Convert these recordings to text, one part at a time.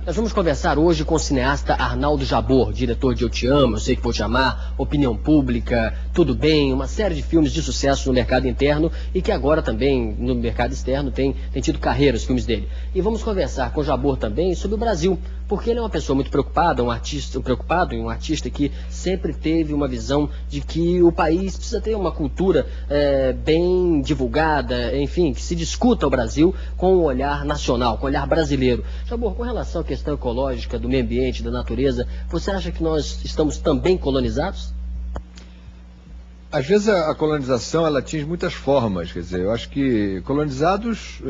Nós vamos conversar hoje com o cineasta Arnaldo Jabor, diretor de Eu Te Amo, Eu Sei Que Vou Te Amar, Opinião Pública, Tudo Bem, uma série de filmes de sucesso no mercado interno e que agora também no mercado externo tem tido carreira os filmes dele. E vamos conversar com o Jabor também sobre o Brasil, porque ele é uma pessoa muito preocupada, um artista que sempre teve uma visão de que o país precisa ter uma cultura bem divulgada, enfim, que se discuta o Brasil com um olhar nacional, com um olhar brasileiro. Jabor, com relação à questão ecológica, do meio ambiente, da natureza, você acha que nós estamos também colonizados? Às vezes a colonização ela atinge muitas formas, quer dizer, eu acho que colonizados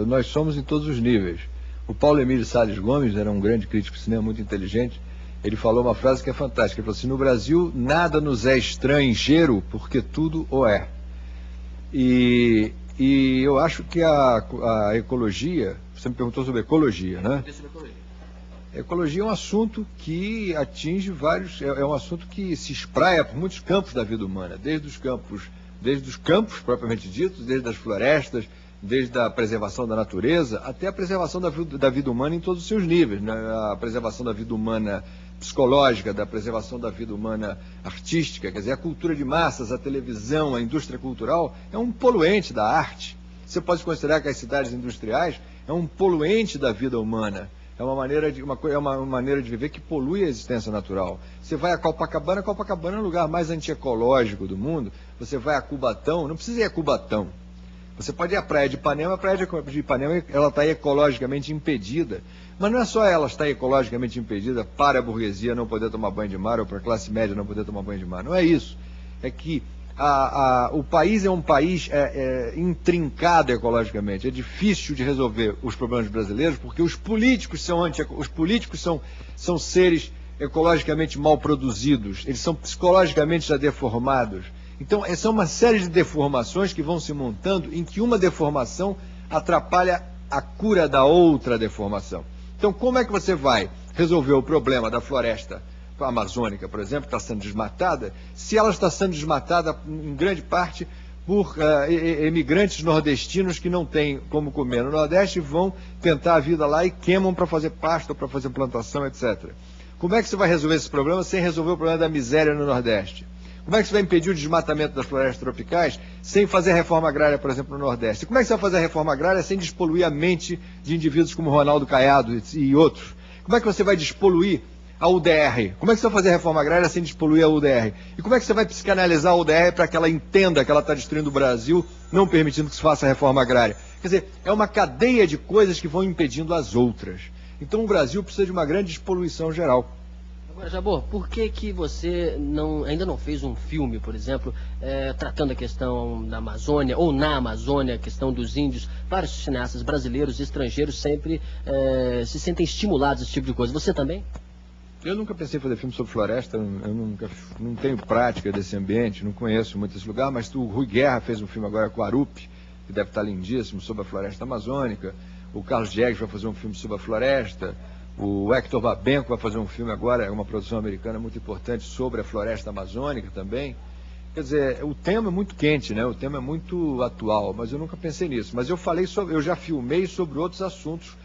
nós somos em todos os níveis. O Paulo Emílio Salles Gomes era um grande crítico de cinema, muito inteligente. Ele falou uma frase que é fantástica. Ele falou assim: no Brasil nada nos é estrangeiro porque tudo o é. E eu acho que a ecologia, você me perguntou sobre ecologia, né? Ecologia é um assunto que atinge vários, é um assunto que se espraia por muitos campos da vida humana, desde os campos propriamente ditos, desde as florestas, desde a preservação da natureza até a preservação da vida humana em todos os seus níveis, né? A preservação da vida humana psicológica, da preservação da vida humana artística, quer dizer, a cultura de massas, a televisão, a indústria cultural é um poluente da arte. Você pode considerar que as cidades industriais é um poluente da vida humana. É uma maneira de viver que polui a existência natural. Você vai a Copacabana é o lugar mais antiecológico do mundo. Você vai a Cubatão, não precisa ir a Cubatão. Você pode ir à Praia de Ipanema, a Praia de Ipanema ela está ecologicamente impedida. Mas não é só ela estar ecologicamente impedida para a burguesia não poder tomar banho de mar ou para a classe média não poder tomar banho de mar. Não é isso. É que o país é um país intrincado ecologicamente. É difícil de resolver os problemas brasileiros porque os políticos são seres ecologicamente mal produzidos. Eles são psicologicamente já deformados. Então, são uma série de deformações que vão se montando em que uma deformação atrapalha a cura da outra deformação. Então, como é que você vai resolver o problema da floresta amazônica, por exemplo, que está sendo desmatada, se ela está sendo desmatada em grande parte por imigrantes nordestinos que não têm como comer no Nordeste e vão tentar a vida lá e queimam para fazer pasto, para fazer plantação, etc. Como é que você vai resolver esse problema sem resolver o problema da miséria no Nordeste? Como é que você vai impedir o desmatamento das florestas tropicais sem fazer a reforma agrária, por exemplo, no Nordeste? Como é que você vai fazer a reforma agrária sem despoluir a mente de indivíduos como Ronaldo Caiado e outros? Como é que você vai despoluir a UDR? Como é que você vai fazer a reforma agrária sem despoluir a UDR? E como é que você vai psicanalizar a UDR para que ela entenda que ela está destruindo o Brasil, não permitindo que se faça a reforma agrária? Quer dizer, é uma cadeia de coisas que vão impedindo as outras. Então o Brasil precisa de uma grande despoluição geral. Agora, Jabor, por que você ainda não fez um filme, por exemplo, tratando a questão da Amazônia, ou na Amazônia, a questão dos índios? Vários cineastas brasileiros e estrangeiros sempre se sentem estimulados a esse tipo de coisa. Você também? Eu nunca pensei em fazer filme sobre floresta, não tenho prática desse ambiente, não conheço muito esse lugar, mas o Rui Guerra fez um filme agora com a Arup, que deve estar lindíssimo, sobre a floresta amazônica. O Carlos Diegues vai fazer um filme sobre a floresta. O Hector Babenco vai fazer um filme agora, é uma produção americana muito importante, sobre a floresta amazônica também. Quer dizer, o tema é muito quente, né? O tema é muito atual, mas eu nunca pensei nisso. Mas eu já filmei sobre outros assuntos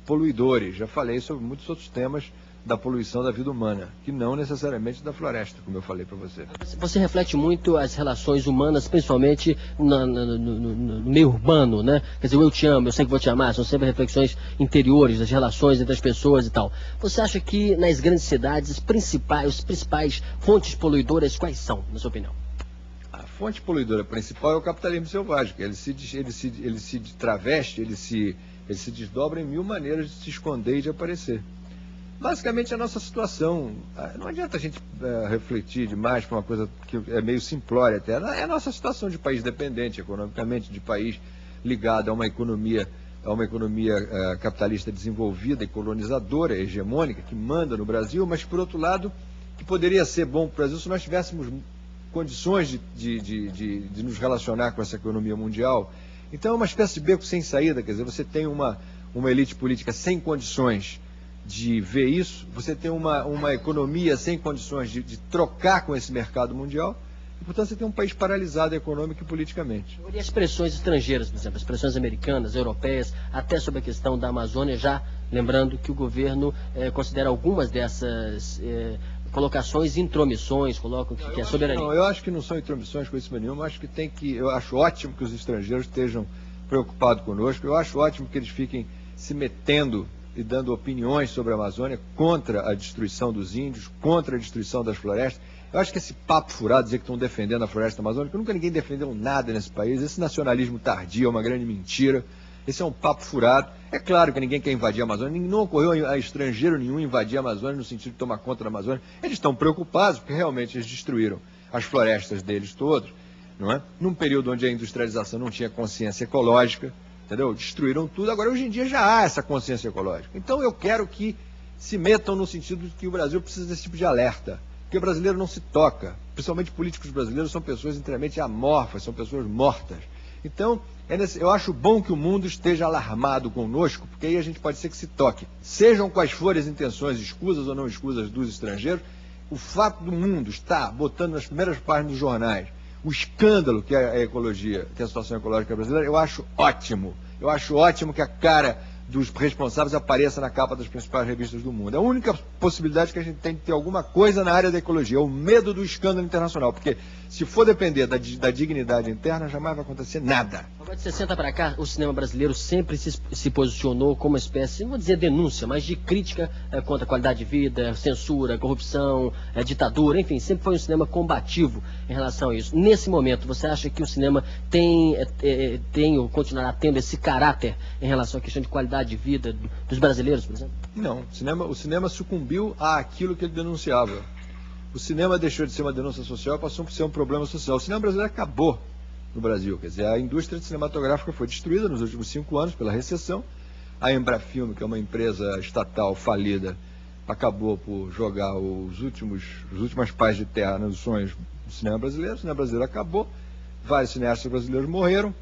poluidores, já falei sobre muitos outros temas da poluição da vida humana, que não necessariamente da floresta, como eu falei para você. Você reflete muito as relações humanas, principalmente no meio urbano, né? Quer dizer, eu te amo, eu sei que vou te amar, são sempre reflexões interiores das relações entre as pessoas e tal. Você acha que nas grandes cidades, os principais fontes poluidoras quais são, na sua opinião? A fonte poluidora principal é o capitalismo selvagem. Ele se traveste, ele se desdobra em mil maneiras de se esconder e de aparecer. Basicamente a nossa situação, não adianta a gente refletir demais para uma coisa que é meio simplória até, é a nossa situação de país dependente economicamente, de país ligado a uma economia capitalista desenvolvida e colonizadora, hegemônica, que manda no Brasil, mas por outro lado, que poderia ser bom para o Brasil se nós tivéssemos condições de nos relacionar com essa economia mundial. Então é uma espécie de beco sem saída, quer dizer, você tem uma elite política sem condições de ver isso, você tem uma economia sem condições de trocar com esse mercado mundial, E, portanto, você tem um país paralisado econômico e politicamente. E as pressões estrangeiras, por exemplo, as pressões americanas, europeias, até sobre a questão da Amazônia, já lembrando que o governo considera algumas dessas colocações intromissões, colocam que é soberania. Não, eu acho que não são intromissões com isso nenhuma, eu acho ótimo que os estrangeiros estejam preocupados conosco, eu acho ótimo que eles fiquem se metendo e dando opiniões sobre a Amazônia contra a destruição dos índios, contra a destruição das florestas. Eu acho que esse papo furado, dizer que estão defendendo a floresta amazônica, nunca ninguém defendeu nada nesse país, esse nacionalismo tardio é uma grande mentira, esse é um papo furado. É claro que ninguém quer invadir a Amazônia, não ocorreu a estrangeiro nenhum invadir a Amazônia no sentido de tomar conta da Amazônia. Eles estão preocupados porque realmente eles destruíram as florestas deles todas, não é? Num período onde a industrialização não tinha consciência ecológica, entendeu? Destruíram tudo, agora hoje em dia já há essa consciência ecológica. Então eu quero que se metam no sentido de que o Brasil precisa desse tipo de alerta, porque o brasileiro não se toca, principalmente políticos brasileiros são pessoas inteiramente amorfas, são pessoas mortas. Então, eu acho bom que o mundo esteja alarmado conosco, porque aí a gente pode ser que se toque. Sejam quais forem as intenções, escusas ou não escusas dos estrangeiros, o fato do mundo estar botando nas primeiras páginas dos jornais o escândalo que é a ecologia, que é a situação ecológica brasileira, eu acho ótimo. Eu acho ótimo que a cara dos responsáveis apareça na capa das principais revistas do mundo. É a única possibilidade que a gente tem de ter alguma coisa na área da ecologia, é o medo do escândalo internacional, porque se for depender da dignidade interna, jamais vai acontecer nada. Agora de 60 para cá, o cinema brasileiro sempre se posicionou como uma espécie, não vou dizer denúncia, mas de crítica contra a qualidade de vida, censura, corrupção, ditadura, enfim, sempre foi um cinema combativo em relação a isso. Nesse momento, você acha que o cinema tem ou continuará tendo esse caráter em relação à questão de qualidade de vida dos brasileiros, por exemplo? Não, o cinema sucumbiu àquilo que ele denunciava. O cinema deixou de ser uma denúncia social e passou a ser um problema social. O cinema brasileiro acabou no Brasil. Quer dizer, a indústria cinematográfica foi destruída nos últimos 5 anos pela recessão. A Embrafilme, que é uma empresa estatal falida, acabou por jogar as últimas pás de terra nos sonhos do cinema brasileiro. O cinema brasileiro acabou. Vários cineastas brasileiros morreram.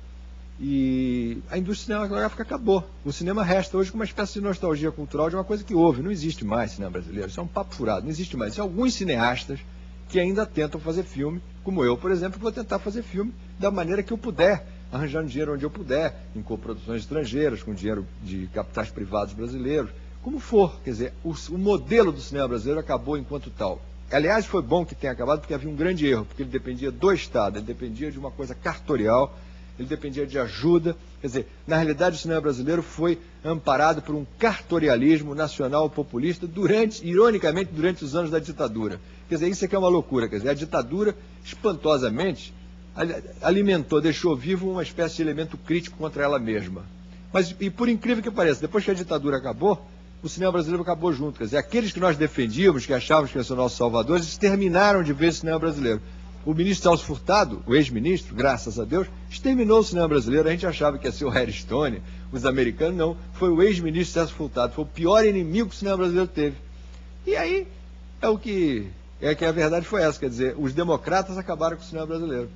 E a indústria cinematográfica acabou. O cinema resta hoje com uma espécie de nostalgia cultural de uma coisa que houve. Não existe mais cinema brasileiro. Isso é um papo furado. Não existe mais. Tem alguns cineastas que ainda tentam fazer filme, como eu, por exemplo, vou tentar fazer filme da maneira que eu puder, arranjando dinheiro onde eu puder, em coproduções estrangeiras, com dinheiro de capitais privados brasileiros, como for. Quer dizer, o modelo do cinema brasileiro acabou enquanto tal. Aliás, foi bom que tenha acabado, porque havia um grande erro, porque ele dependia do Estado, ele dependia de uma coisa cartorial, ele dependia de ajuda. Quer dizer, na realidade o cinema brasileiro foi amparado por um cartorialismo nacional populista ironicamente, durante os anos da ditadura. Quer dizer, isso aqui é uma loucura. Quer dizer, a ditadura, espantosamente, alimentou, deixou vivo uma espécie de elemento crítico contra ela mesma. Mas, e por incrível que pareça, depois que a ditadura acabou, o cinema brasileiro acabou junto. Quer dizer, aqueles que nós defendíamos, que achávamos que iam ser nossos salvadores, exterminaram de vez o cinema brasileiro. O ministro Celso Furtado, o ex-ministro, graças a Deus, exterminou o cinema brasileiro. A gente achava que ia ser o Harry Stone, os americanos, não. Foi o ex-ministro Celso Furtado. Foi o pior inimigo que o cinema brasileiro teve. E aí, a verdade foi essa. Quer dizer, os democratas acabaram com o cinema brasileiro.